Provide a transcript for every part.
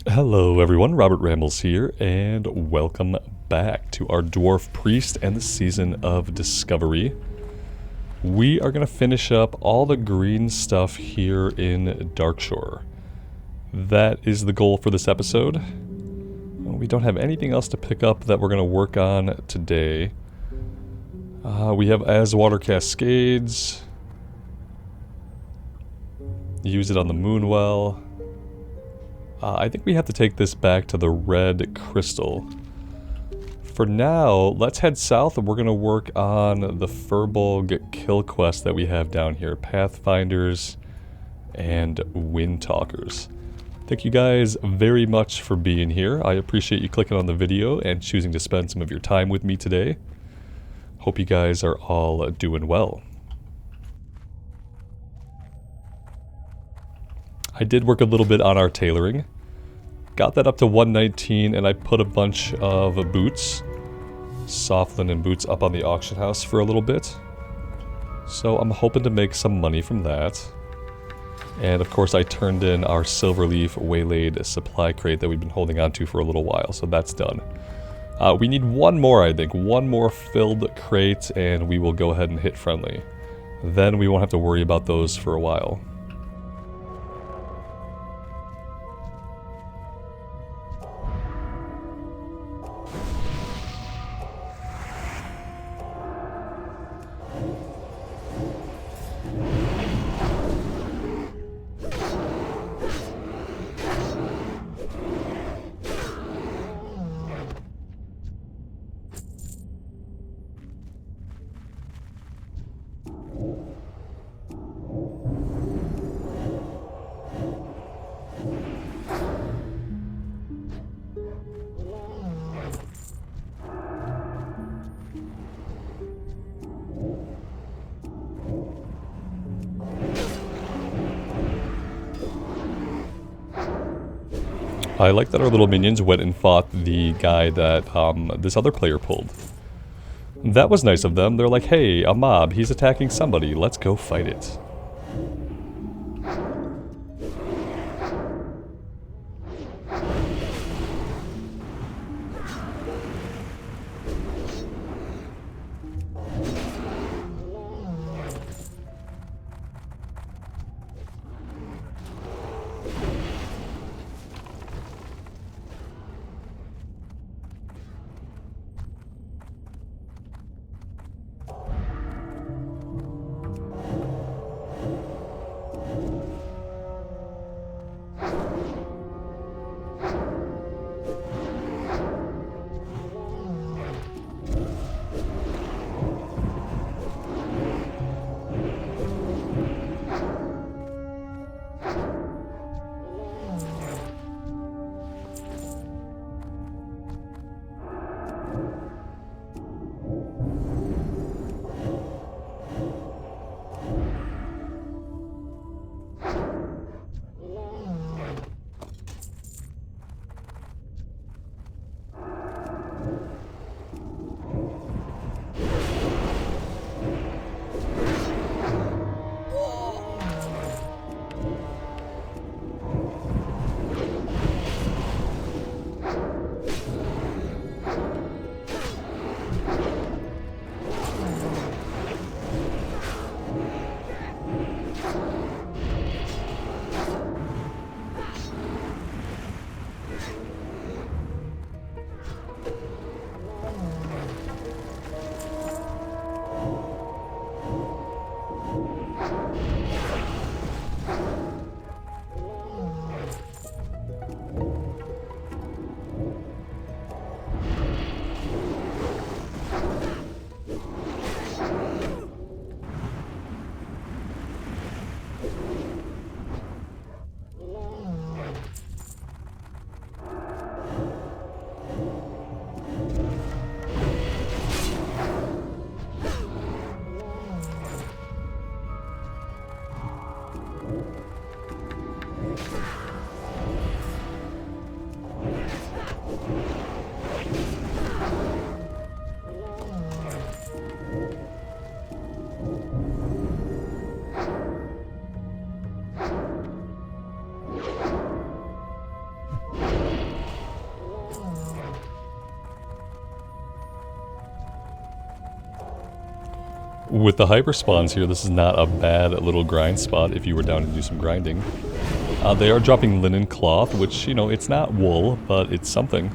Hello everyone, Robert Rambles here, and welcome back to our Dwarf Priest and the Season of Discovery. We are going to finish up all the green stuff here in Darkshore. That is the goal for this episode. We don't have anything else to pick up that we're going to work on today. We have Azwater Cascades. Use it on the Moonwell. I think we have to take this back to the Red Crystal. For now, let's head south and we're going to work on the Furbolg kill quest that we have down here. Pathfinders and Windtalkers. Thank you guys very much for being here. I appreciate you clicking on the video and choosing to spend some of your time with me today. Hope you guys are all doing well. I did work a little bit on our tailoring. Got that up to 119 and I put a bunch of boots, soft linen boots, up on the auction house for a little bit. So I'm hoping to make some money from that. And of course I turned in our Silverleaf Waylaid supply crate that we've been holding on to for a little while, so that's done. We need one more, I think, one more filled crate and we will go ahead and hit friendly. Then we won't have to worry about those for a while. I like that our little minions went and fought the guy that this other player pulled. That was nice of them. They're like, hey, a mob, he's attacking somebody, let's go fight it. With the hyper spawns here, this is not a bad little grind spot if you were down to do some grinding. They are dropping linen cloth, which, you know, it's not wool, but it's something.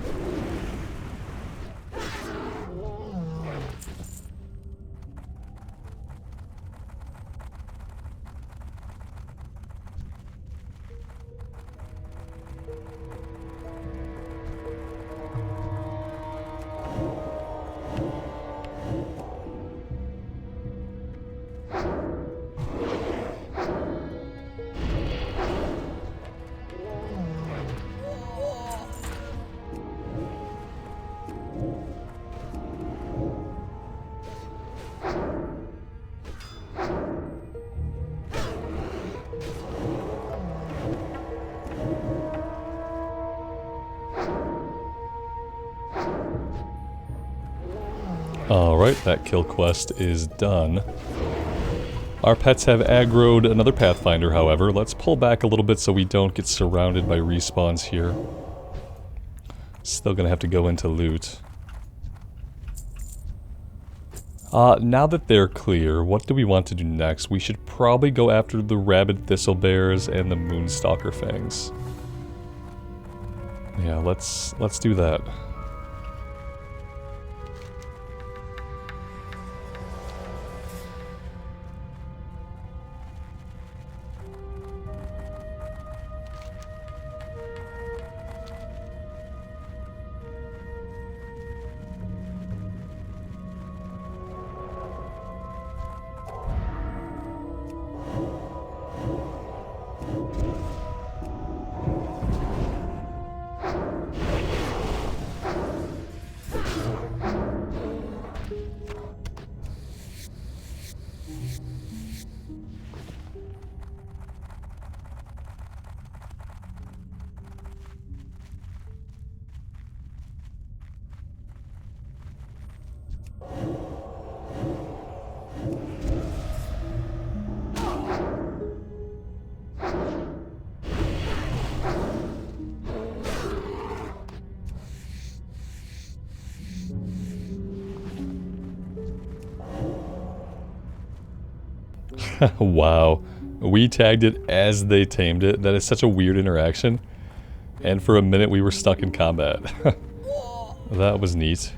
Alright, that kill quest is done. Our pets have aggroed another Pathfinder, however. Let's pull back a little bit so we don't get surrounded by respawns here. Still gonna have to go into loot. Now that they're clear, what do we want to do next? We should probably go after the Rabid Thistlebears and the Moonstalker Fangs. Yeah, let's do that. Wow, we tagged it as they tamed it. That is such a weird interaction. And for a minute we were stuck in combat. That was neat.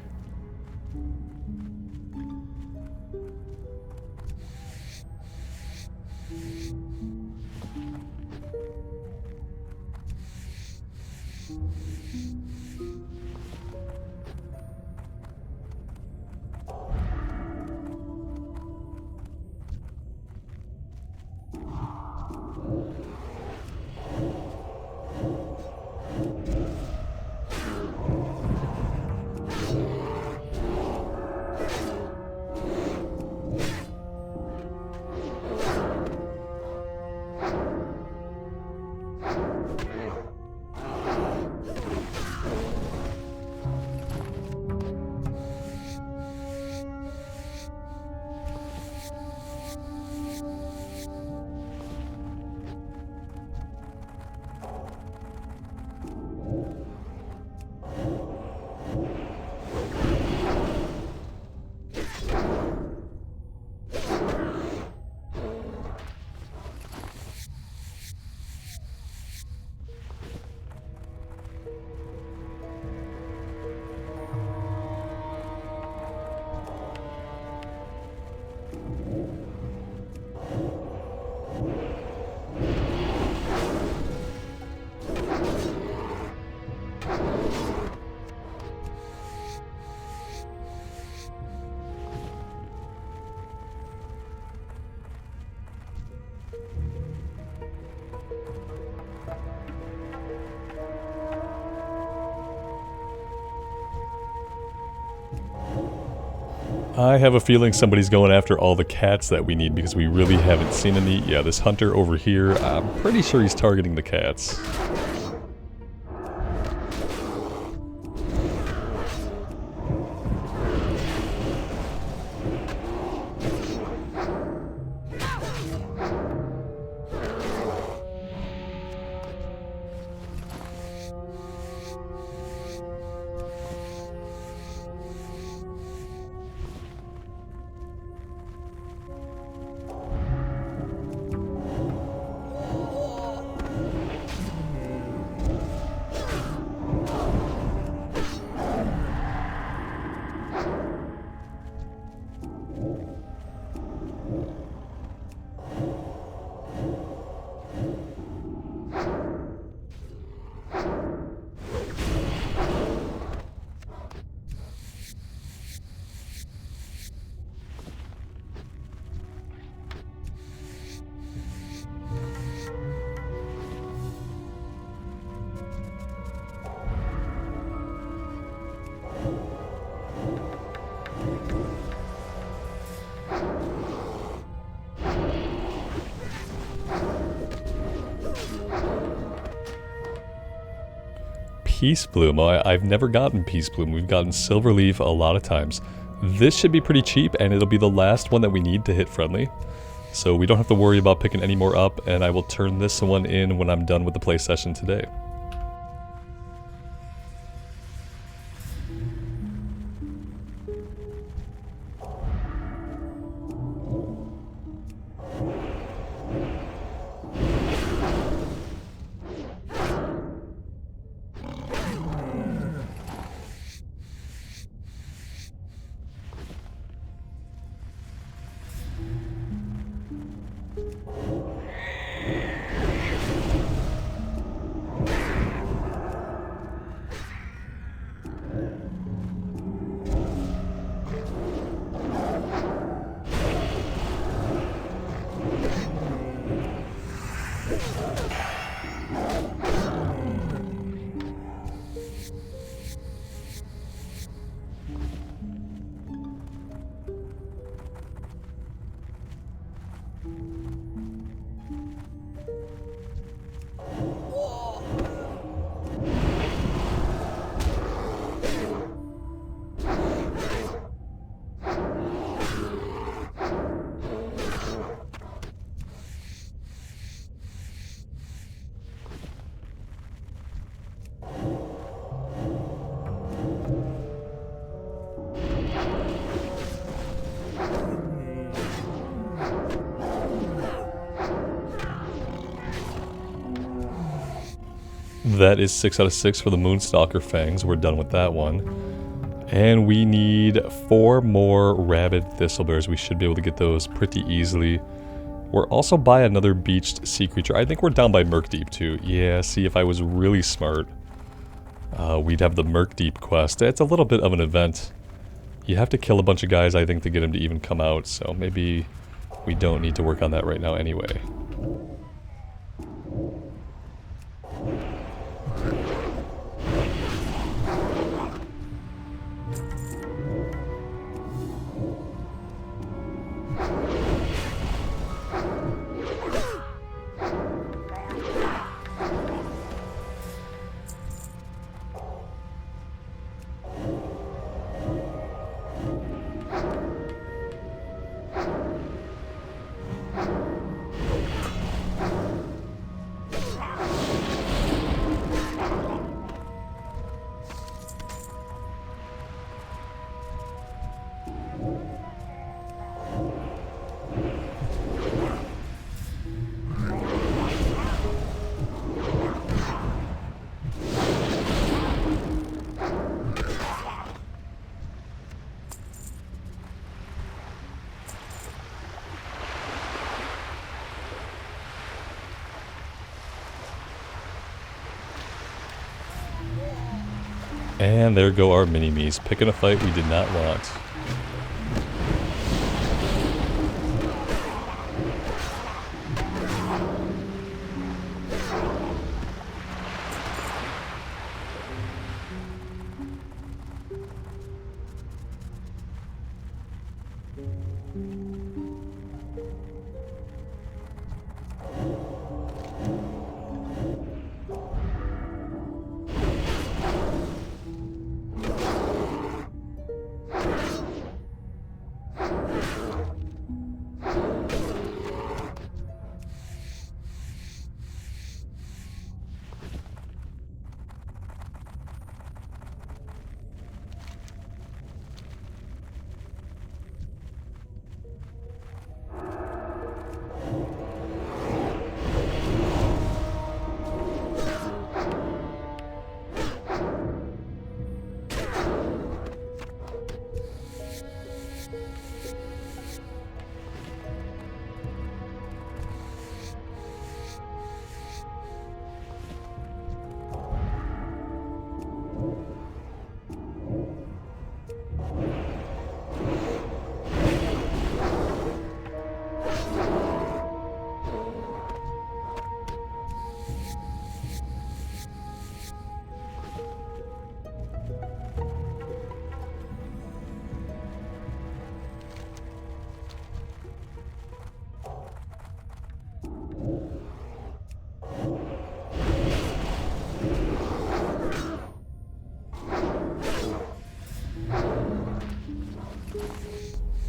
I have a feeling somebody's going after all the cats that we need because we really haven't seen any. Yeah, this hunter over here, I'm pretty sure he's targeting the cats. Peace Bloom. I've never gotten Peace Bloom. We've gotten Silverleaf a lot of times. This should be pretty cheap, and it'll be the last one that we need to hit friendly. So we don't have to worry about picking any more up, and I will turn this one in when I'm done with the play session today. That is 6 out of 6 for the Moonstalker Fangs. We're done with that one. And we need 4 more Rabid Thistlebears. We should be able to get those pretty easily. We're also by another beached sea creature. I think we're down by Murkdeep too. Yeah, see, if I was really smart, we'd have the Murkdeep quest. It's a little bit of an event. You have to kill a bunch of guys, I think, to get him to even come out. So maybe we don't need to work on that right now anyway. And there go our mini-me's, picking a fight we did not want.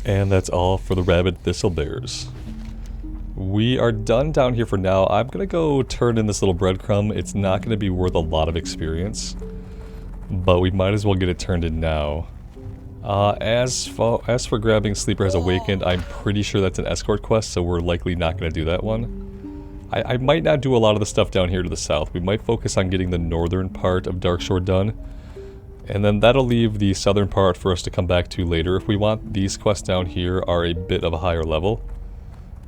And that's all for the rabid thistlebears. We are done down here for now. I'm gonna go turn in this little breadcrumb. It's not gonna be worth a lot of experience, but we might as well get it turned in now. As for grabbing Sleeper Has Awakened, I'm pretty sure that's an escort quest, so we're likely not gonna do that one. I might not do a lot of the stuff down here to the south. We might focus on getting the northern part of Darkshore done. And then that'll leave the southern part for us to come back to later if we want. These quests down here are a bit of a higher level.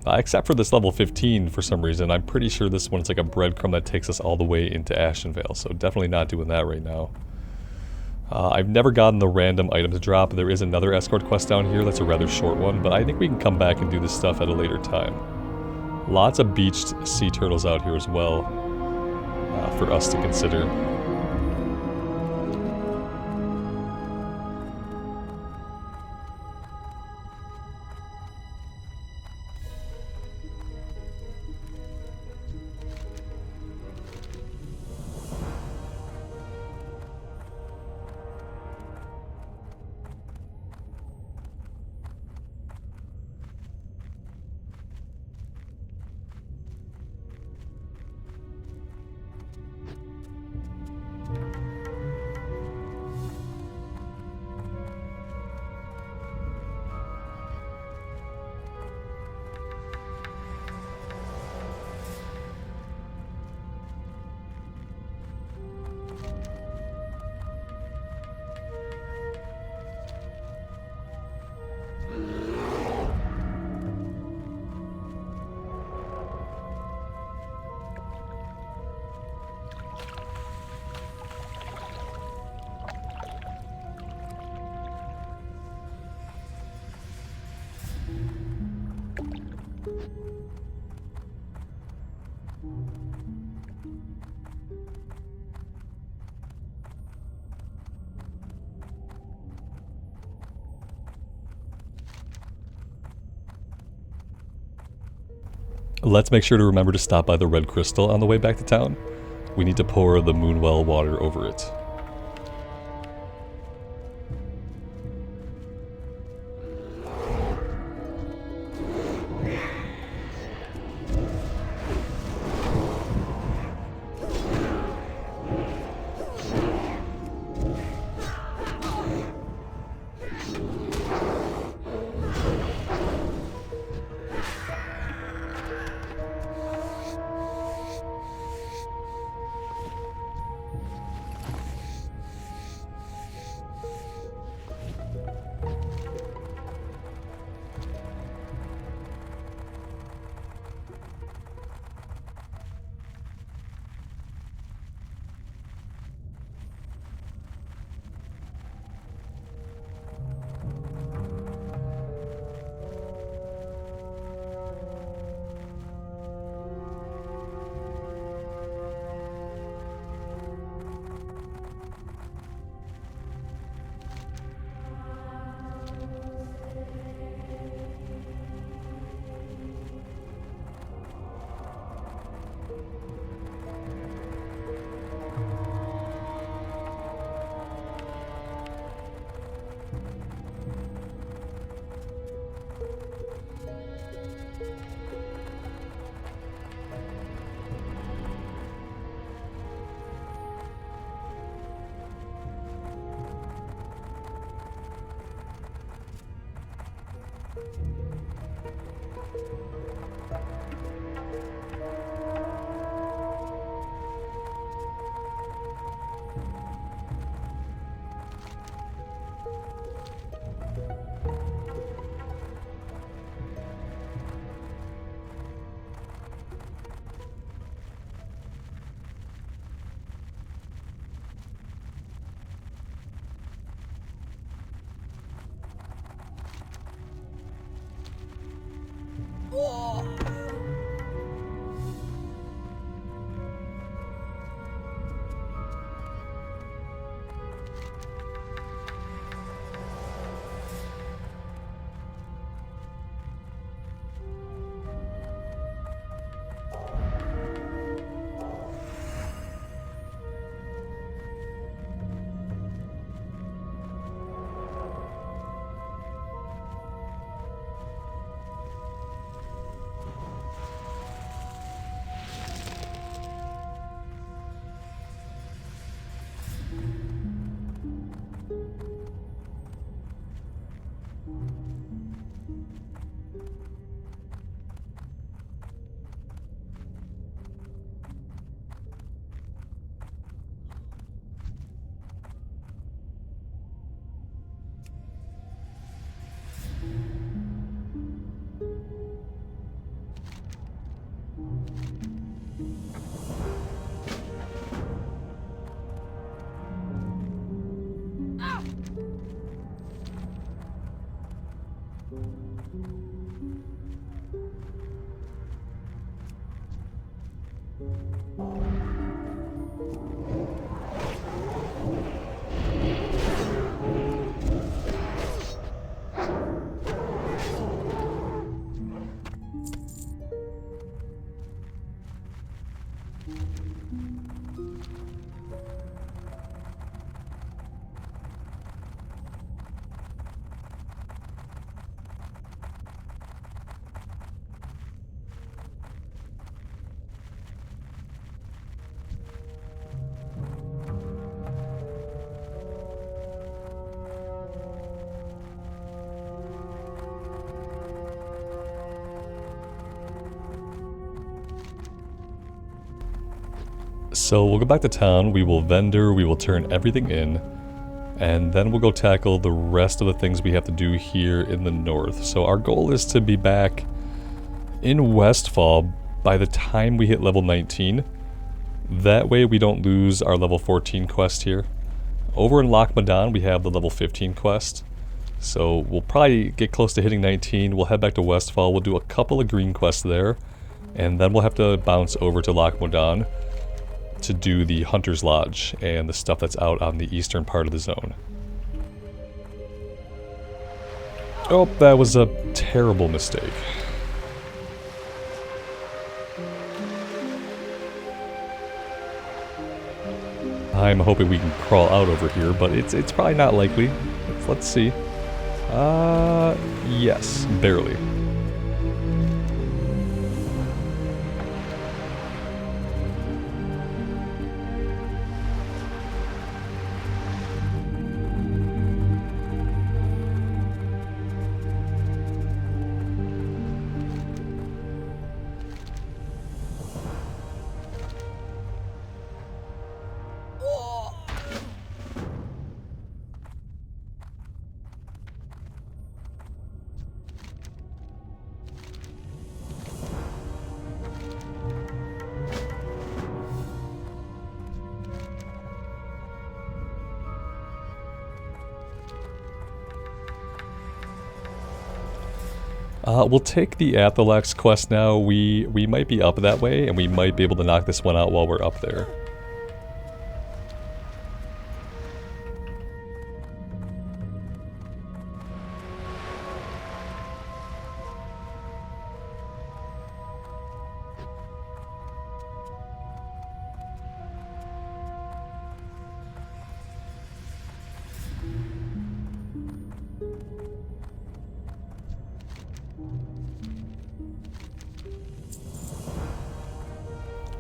Except for this level 15 for some reason. I'm pretty sure this one's like a breadcrumb that takes us all the way into Ashenvale, so definitely not doing that right now. I've never gotten the random items drop. There is another escort quest down here that's a rather short one, but I think we can come back and do this stuff at a later time. Lots of beached sea turtles out here as well for us to consider. Let's make sure to remember to stop by the Red Crystal on the way back to town. We need to pour the Moonwell water over it. So we'll go back to town, we will vendor, we will turn everything in, and then we'll go tackle the rest of the things we have to do here in the north. So our goal is to be back in Westfall by the time we hit level 19. That way we don't lose our level 14 quest here. Over in Loch Modan we have the level 15 quest. So we'll probably get close to hitting 19, we'll head back to Westfall, we'll do a couple of green quests there, and then we'll have to bounce over to Loch Modan to do the Hunter's Lodge and the stuff that's out on the eastern part of the zone. Oh, that was a terrible mistake. I'm hoping we can crawl out over here, but it's probably not likely. Let's see. Yes, barely. We'll take the Athalex quest now. We might be up that way, and we might be able to knock this one out while we're up there.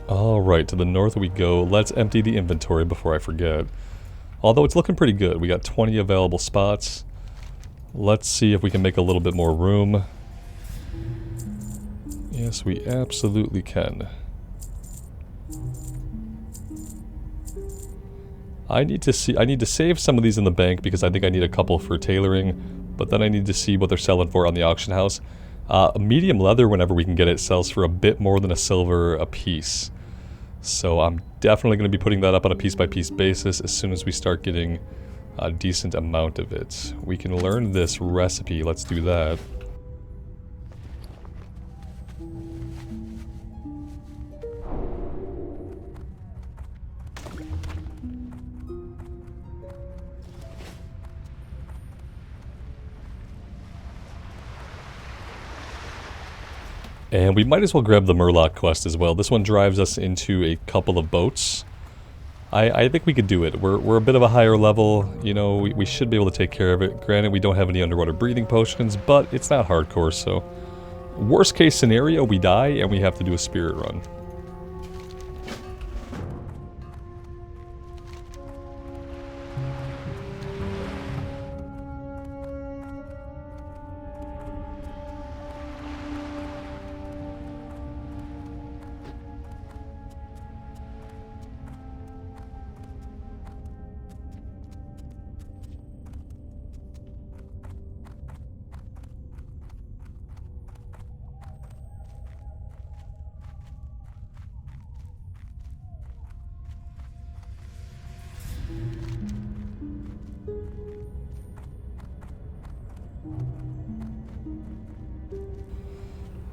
Alright, to the north we go. Let's empty the inventory before I forget. Although it's looking pretty good. We got 20 available spots. Let's see if we can make a little bit more room. Yes, we absolutely can. I need to save some of these in the bank because I think I need a couple for tailoring, but then I need to see what they're selling for on the auction house. Medium leather, whenever we can get it, sells for a bit more than a silver a piece. So I'm definitely going to be putting that up on a piece-by-piece basis as soon as we start getting a decent amount of it. We can learn this recipe. Let's do that. And we might as well grab the Murloc quest as well. This one drives us into a couple of boats. I think we could do it. We're a bit of a higher level. You know, we should be able to take care of it. Granted, we don't have any underwater breathing potions, but it's not hardcore, so... Worst case scenario, we die and we have to do a spirit run.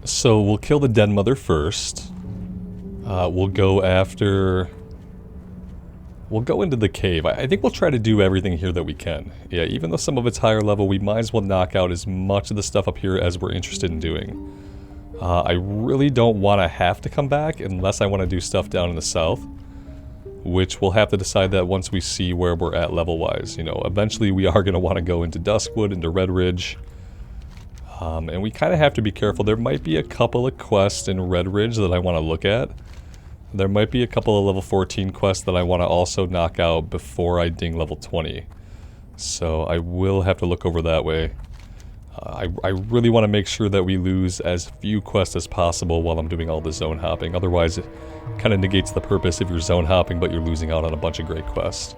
So we'll kill the Den Mother first. We'll go after... We'll go into the cave. I think we'll try to do everything here that we can. Yeah, even though some of it's higher level, we might as well knock out as much of the stuff up here as we're interested in doing. I really don't want to have to come back unless I want to do stuff down in the south. Which we'll have to decide that once we see where we're at level-wise. You know, eventually we are going to want to go into Duskwood, into Red Ridge. And we kind of have to be careful. There might be a couple of quests in Red Ridge that I want to look at. There might be a couple of level 14 quests that I want to also knock out before I ding level 20. So I will have to look over that way. I really want to make sure that we lose as few quests as possible while I'm doing all the zone hopping. Otherwise, it kind of negates the purpose if you're zone hopping, but you're losing out on a bunch of great quests.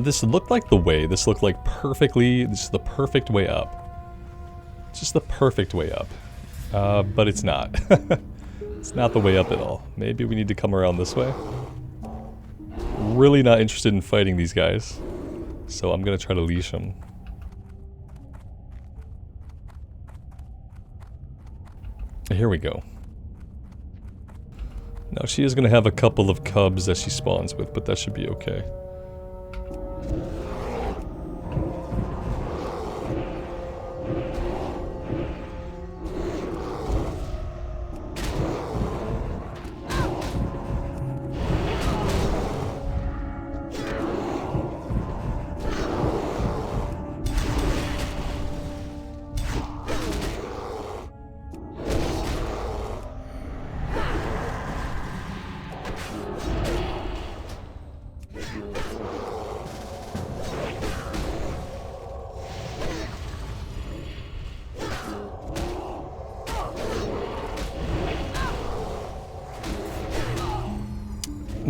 This looked like the way. This looked like perfectly, this is the perfect way up. Just the perfect way up. But it's not. It's not the way up at all. Maybe we need to come around this way. Really not interested in fighting these guys. So I'm gonna try to leash them. Here we go. Now she is gonna have a couple of cubs that she spawns with, but that should be okay.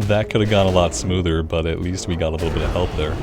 That could have gone a lot smoother, but at least we got a little bit of help there.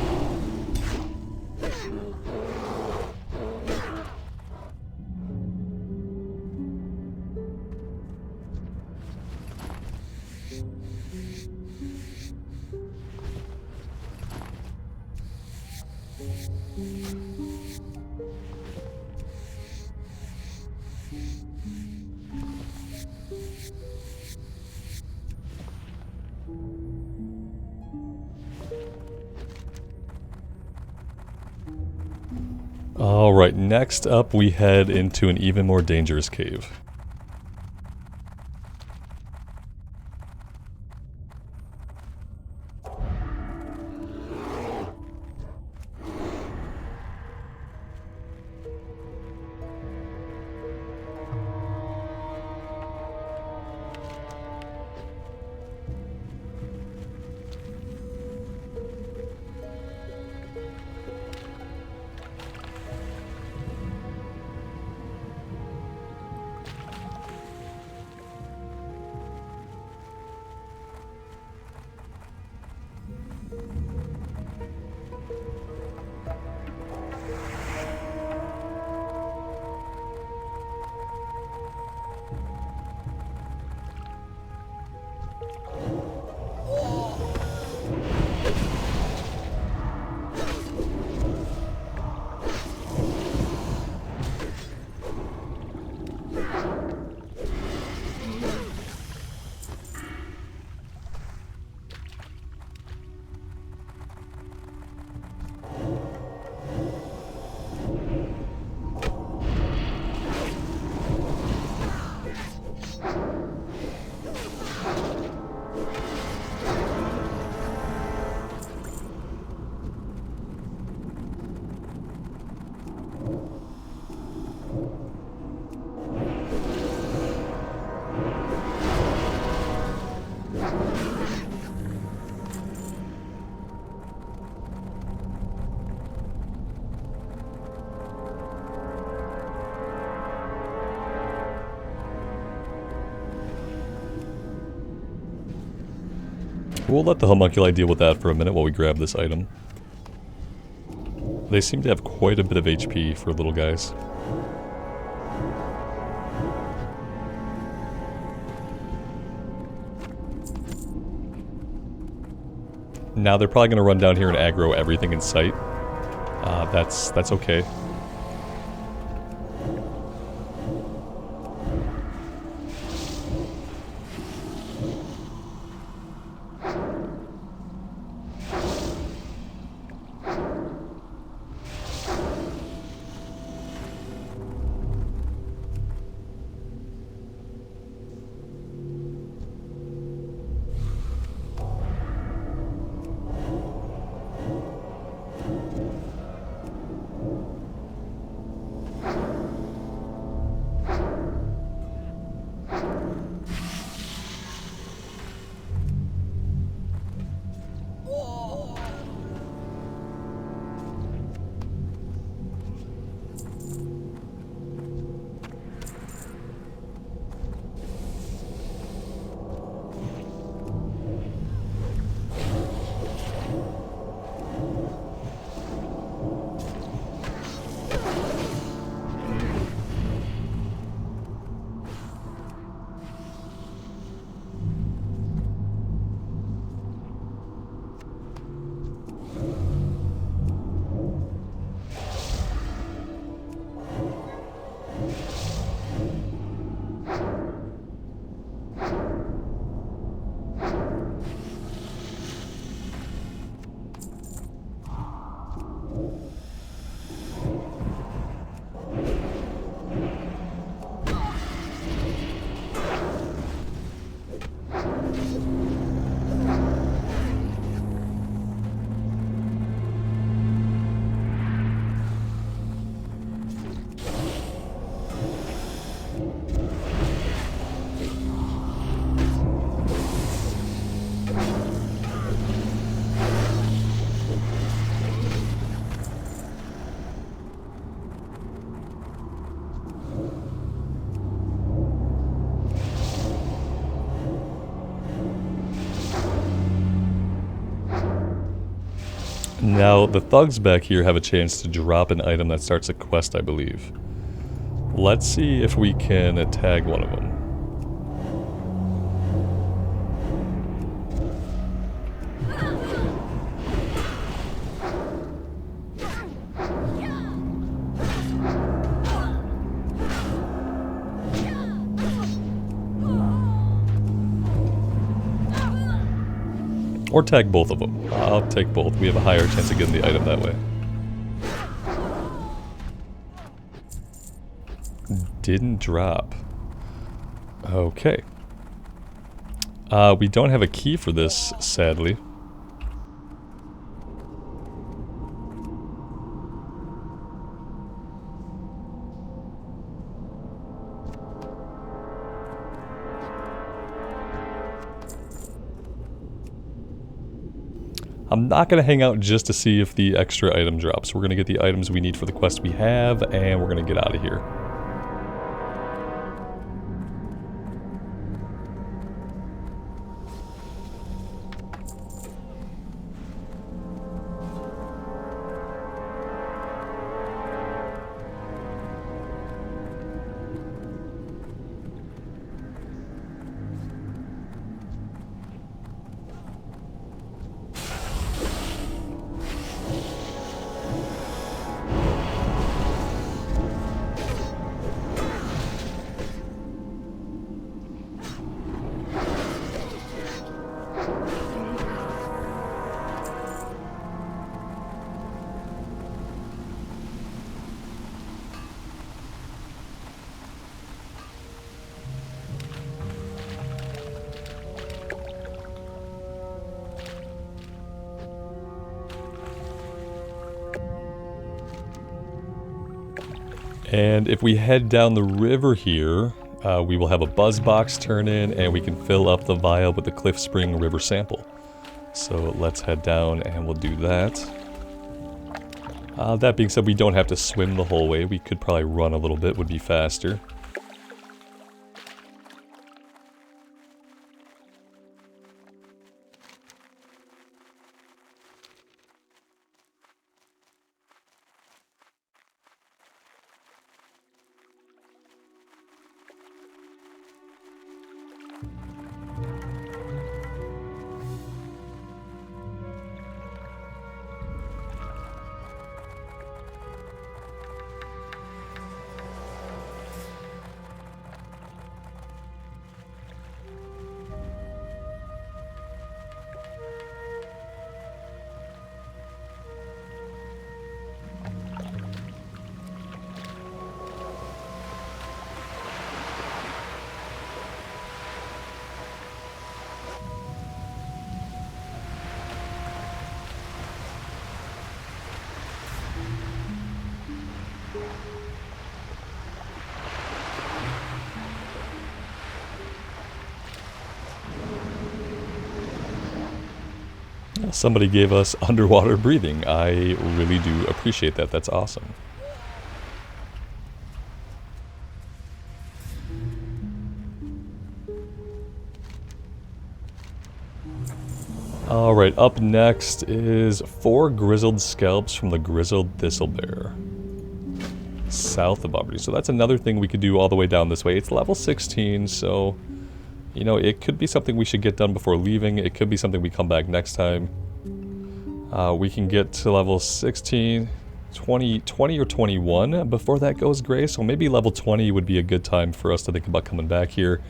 Alright, next up we head into an even more dangerous cave. We'll let the homunculi deal with that for a minute while we grab this item. They seem to have quite a bit of HP for little guys. Now they're probably going to run down here and aggro everything in sight. That's okay. Now, the thugs back here have a chance to drop an item that starts a quest, I believe. Let's see if we can tag one of them. Or tag both of them. I'll take both. We have a higher chance of getting the item that way. Didn't drop. Okay. We don't have a key for this, sadly. I'm not going to hang out just to see if the extra item drops. We're going to get the items we need for the quest we have, and we're going to get out of here. And if we head down the river here, we will have a buzz box turn in, and we can fill up the vial with the Cliff Spring River sample. So let's head down and we'll do that. That being said, we don't have to swim the whole way. We could probably run a little bit, would be faster. Somebody gave us underwater breathing. I really do appreciate that. That's awesome. Alright, up next is 4 grizzled scalps from the grizzled thistlebear. South of Aubrey. So that's another thing we could do all the way down this way. It's level 16, so, you know, it could be something we should get done before leaving. It could be something we come back next time. We can get to level 16, 20 or 21 before that goes gray. So maybe level 20 would be a good time for us to think about coming back here.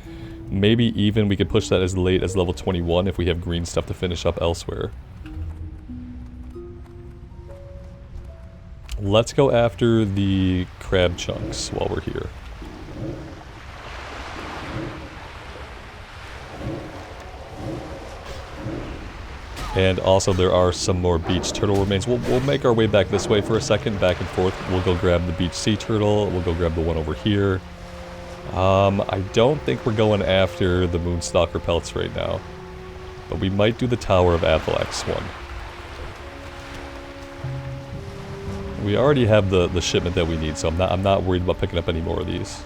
Maybe even we could push that as late as level 21 if we have green stuff to finish up elsewhere. Let's go after the crab chunks while we're here. And also there are some more beach turtle remains. We'll make our way back this way for a second, back and forth. We'll go grab the beach sea turtle. We'll go grab the one over here. I don't think we're going after the moonstalker pelts right now. But we might do the Tower of Athalex one. We already have the shipment that we need, so I'm not worried about picking up any more of these.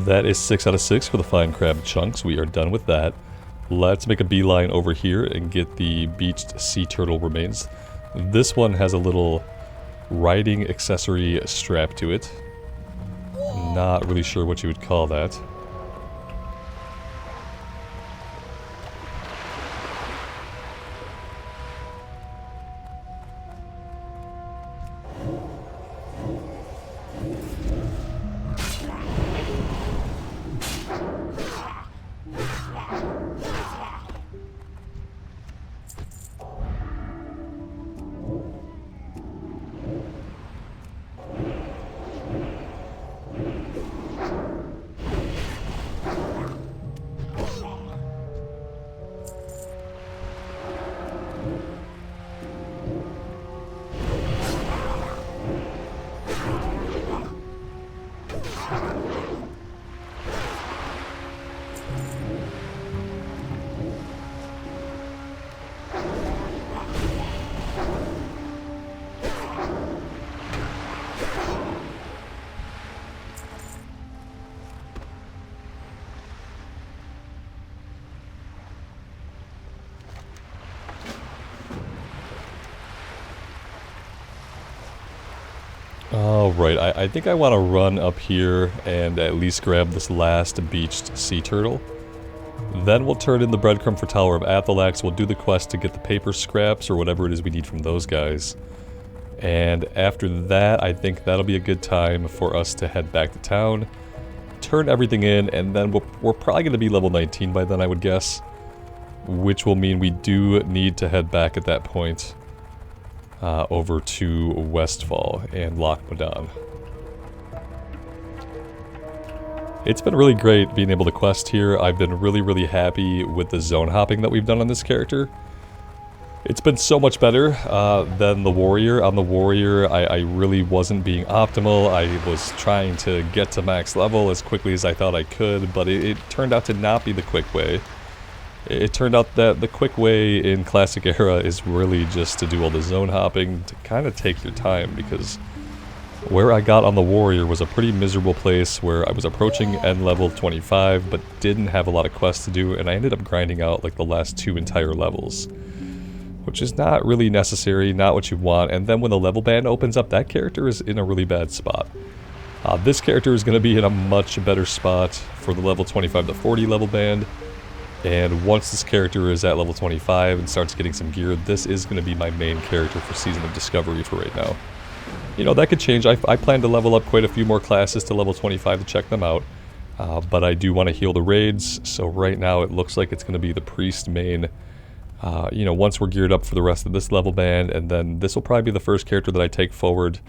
That is 6 out of 6 for the fine crab chunks. We are done with that. Let's make a beeline over here and get the beached sea turtle remains. This one has a little riding accessory strapped to it. Not really sure what you would call that. Alright, I think I want to run up here and at least grab this last beached sea turtle. Then we'll turn in the breadcrumb for Tower of Athalex, we'll do the quest to get the paper scraps or whatever it is we need from those guys. And after that, I think that'll be a good time for us to head back to town, turn everything in, and then we're probably going to be level 19 by then, I would guess. Which will mean we do need to head back at that point. Over to Westfall and Loch Modan. It's been really great being able to quest here. I've been really happy with the zone hopping that we've done on this character. It's been so much better than the Warrior. On the Warrior, I really wasn't being optimal. I was trying to get to max level as quickly as I thought I could, but it turned out to not be the quick way. It turned out that the quick way in Classic Era is really just to do all the zone hopping, to kind of take your time, because where I got on the Warrior was a pretty miserable place where I was approaching end level 25, but didn't have a lot of quests to do, and I ended up grinding out like the last 2 entire levels. Which is not really necessary, not what you want, and then when the level band opens up, that character is in a really bad spot. This character is going to be in a much better spot for the level 25 to 40 level band. And once this character is at level 25 and starts getting some gear, this is going to be my main character for Season of Discovery for right now. You know, that could change. I plan to level up quite a few more classes to level 25 to check them out. But I do want to heal the raids, so right now it looks like it's going to be the Priest main. You know, once we're geared up for the rest of this level band, and then this will probably be the first character that I take forward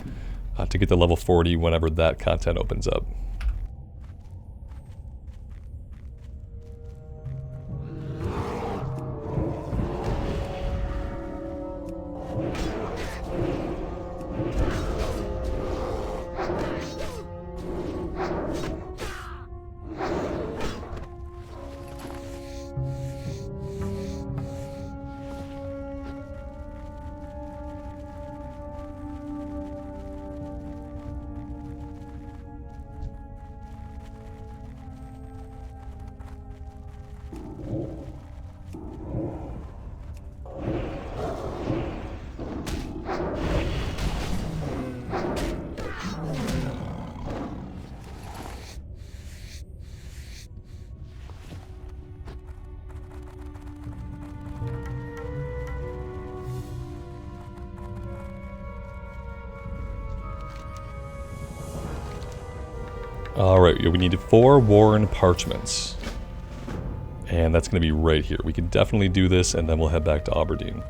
to get to level 40 whenever that content opens up. Alright, we need 4 worn parchments. And that's going to be right here. We can definitely do this, and then we'll head back to Aberdeen.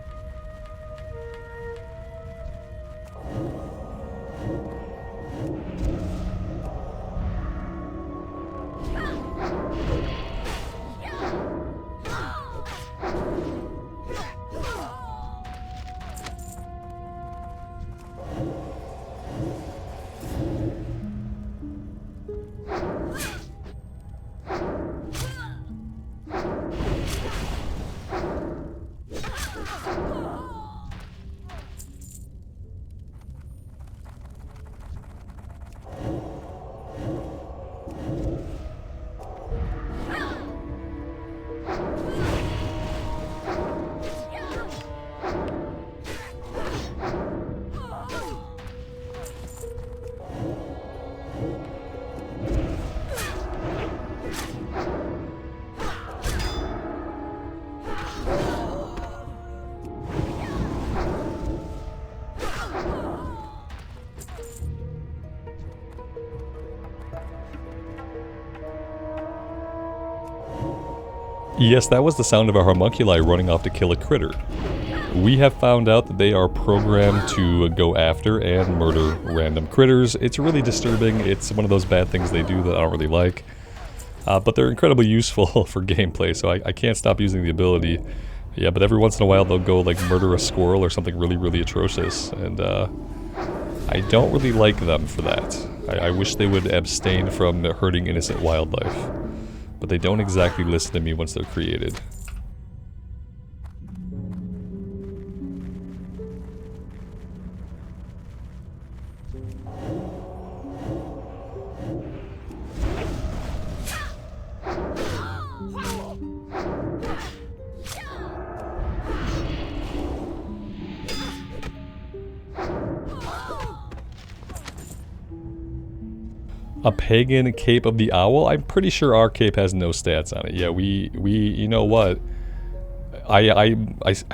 Yes, that was the sound of a homunculi running off to kill a critter. We have found out that they are programmed to go after and murder random critters. It's really disturbing. It's one of those bad things they do that I don't really like. But they're incredibly useful for gameplay, so I can't stop using the ability. Yeah, but every once in a while they'll go like murder a squirrel or something really, really atrocious, and I don't really like them for that. I wish they would abstain from hurting innocent wildlife, but they don't exactly listen to me once they're created. A pagan cape of the owl? I'm pretty sure our cape has no stats on it. Yeah, we you know what? I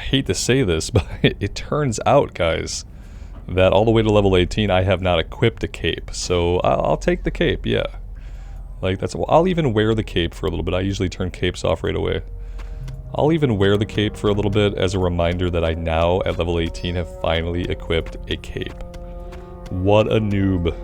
hate to say this, but it turns out, guys, that all the way to level 18 I have not equipped a cape. So I'll take the cape, yeah. Like, I'll even wear the cape for a little bit. I usually turn capes off right away. I'll even wear the cape for a little bit as a reminder that I now, at level 18, have finally equipped a cape. What a noob.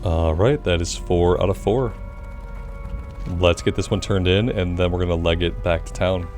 Alright, that is 4 out of 4. Let's get this one turned in, and then we're gonna leg it back to town.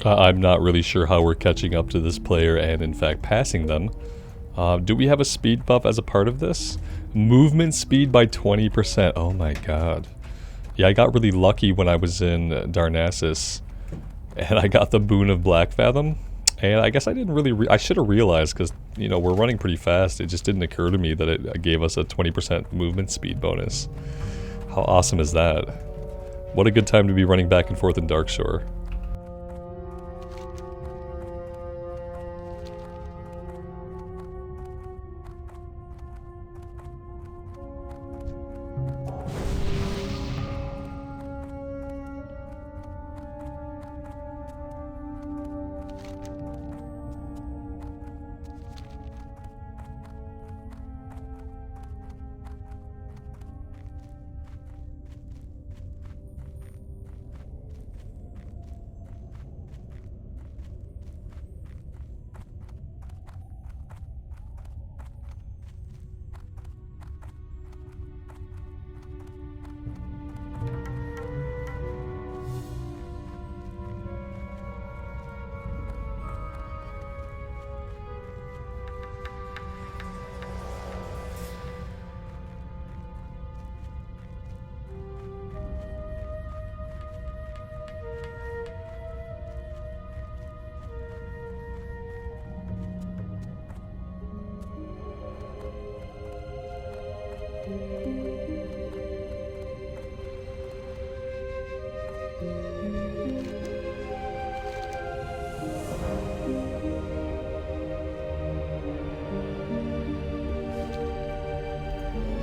I'm not really sure how we're catching up to this player and in fact passing them. Do we have a speed buff as a part of this? Movement speed by 20%. Oh my god. Yeah, I got really lucky when I was in Darnassus and I got the boon of Black Fathom. And I guess I didn't really, I should have realized because, you know, we're running pretty fast. It just didn't occur to me that it gave us a 20% movement speed bonus. How awesome is that? What a good time to be running back and forth in Darkshore.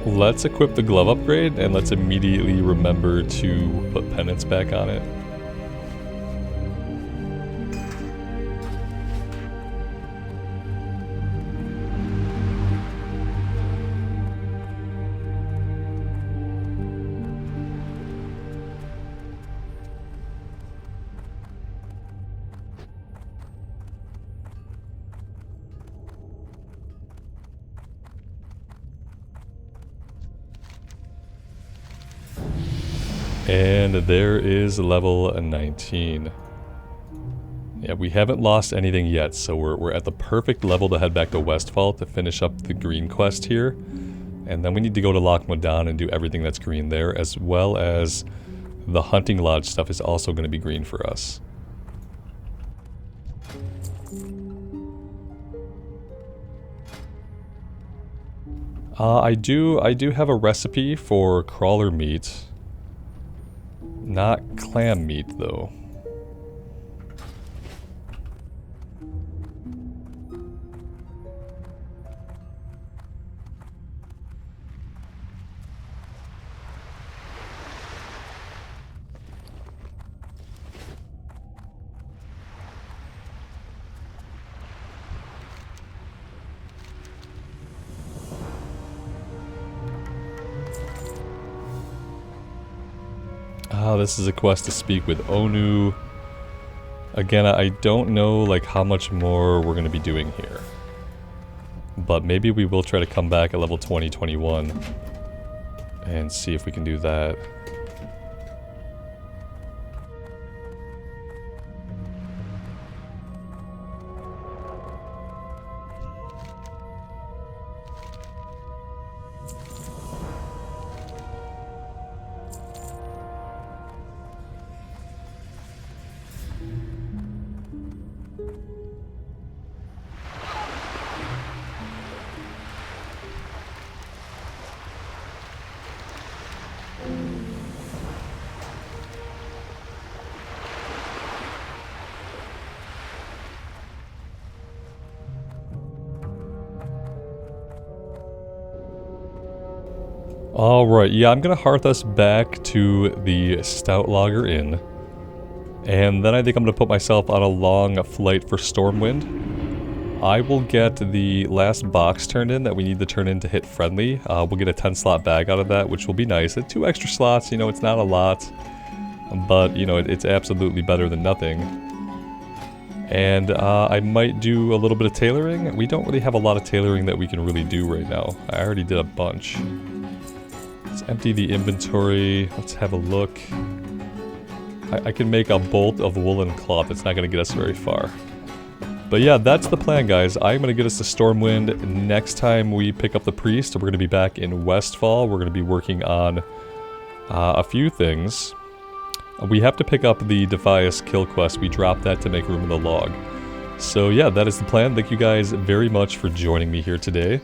Let's equip the glove upgrade, and let's immediately remember to put penance back on it. And there is level 19. Yeah, we haven't lost anything yet, so we're at the perfect level to head back to Westfall to finish up the green quest here. And then we need to go to Loch Modan and do everything that's green there, as well as the hunting lodge stuff is also going to be green for us. I do have a recipe for crawler meat. Not clam meat, though. Oh, this is a quest to speak with Onu. Again, I don't know like how much more we're going to be doing here. But maybe we will try to come back at level 20, 21 and see if we can do that. Alright, yeah, I'm gonna hearth us back to the Stout Lager Inn. And then I think I'm gonna put myself on a long flight for Stormwind. I will get the last box turned in that we need to turn in to hit friendly. We'll get a 10 slot bag out of that, which will be nice. At 2 extra slots, you know, it's not a lot. But, you know, it's absolutely better than nothing. And I might do a little bit of tailoring. We don't really have a lot of tailoring that we can really do right now. I already did a bunch. Let's empty the inventory. Let's have a look. I can make a bolt of woolen cloth. It's not going to get us very far. But yeah, that's the plan, guys. I'm going to get us to Stormwind. Next time we pick up the priest, we're going to be back in Westfall. We're going to be working on a few things. We have to pick up the Defias kill quest. We dropped that to make room in the log. So yeah, that is the plan. Thank you guys very much for joining me here today.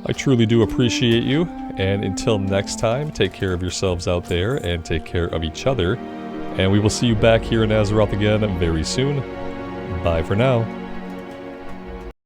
I truly do appreciate you. And until next time, take care of yourselves out there and take care of each other. And we will see you back here in Azeroth again very soon. Bye for now.